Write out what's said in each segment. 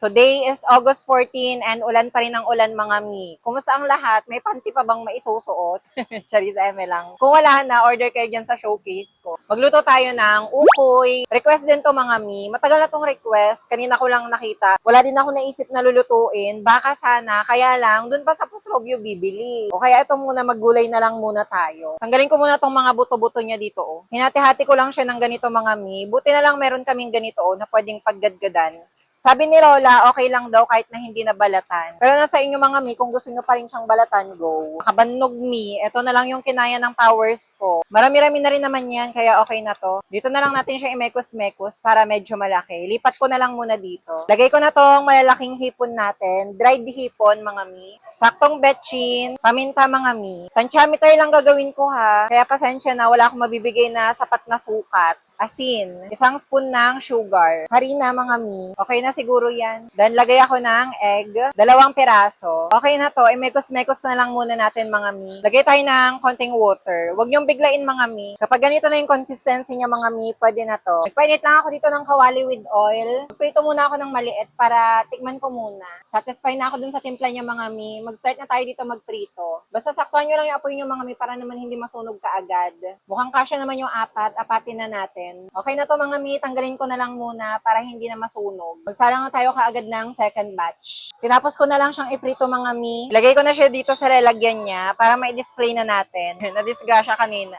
Today is August 14 and ulan pa rin ang ulan mga mi. Kumusta ang lahat? May panty pa bang maisusuot? Charis eme lang. Kung wala na, order kayo dyan sa showcase ko. Magluto tayo ng ukoy. Request din to mga mi. Matagal na tong request. Kanina ko lang nakita. Wala din ako naisip na lulutuin. Baka sana. Kaya lang, dun pa sa Puslobyo bibili. O kaya ito muna, maggulay na lang muna tayo. Tanggalin ko muna tong mga buto-buto niya dito. Oh. Hinati-hati ko lang siya ng ganito mga mi. Buti na lang meron kaming ganito na pwedeng paggadgadan. Sabi ni Lola, okay lang daw kahit na hindi na balatan. Pero nasa inyo mga mi, kung gusto nyo pa rin siyang balatan, go. Kabannog mi, ito na lang yung kinaya ng powers ko. Marami-rami na rin naman yan, kaya okay na to. Dito na lang natin siya i-mekos-mekos para medyo malaki. Lipat ko na lang muna dito. Lagay ko na tong malalaking hipon natin. Dried hipon, mga mi. Saktong betchin, paminta mga mi. Tantiameter lang gagawin ko ha. Kaya pasensya na, wala akong mabibigay na sapat na sukat. Asin, isang spoon ng sugar, harina mga mi, okay na siguro yan. Then, lagay ako ng egg, 2 piraso. Okay na to, mekos-mekos na lang muna natin mga mi. Lagay tayo ng konting water. Huwag niyong biglain mga mi. Kapag ganito na yung consistency niya mga mi, pwede na to. Nagpainit lang ako dito ng kawali with oil. Prito muna ako ng maliit para tikman ko muna. Satisfy na ako dun sa timpla niya mga mi. Mag-start na tayo dito magprito. Basta saktuhan nyo lang yung apoy nyo mga mi para naman hindi masunog kaagad. Mukhang kasya naman yung apatin na natin. Okay na to mga mi, tanggalin ko na lang muna para hindi na masunog. Magsalang na tayo kaagad ng second batch. Tinapos ko na lang siyang iprito mga mi. Ilagay ko na siya dito sa lalagyan niya para mai-display na natin. Na-disgrasya kanina.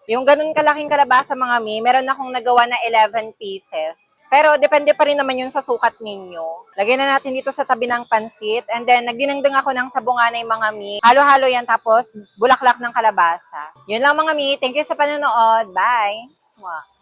Yung ganun kalaking kalabasa mga mi, meron akong nagawa na 11 pieces. Pero depende pa rin naman yun sa sukat ninyo. Lagay na natin dito sa tabi ng pansit. And then, nagdinengdeng ako ng sabunganay mga mi. Halo-halo yan tapos bulaklak ng kalabasa. Yun lang mga mi. Thank you sa panonood. Bye! Mwah.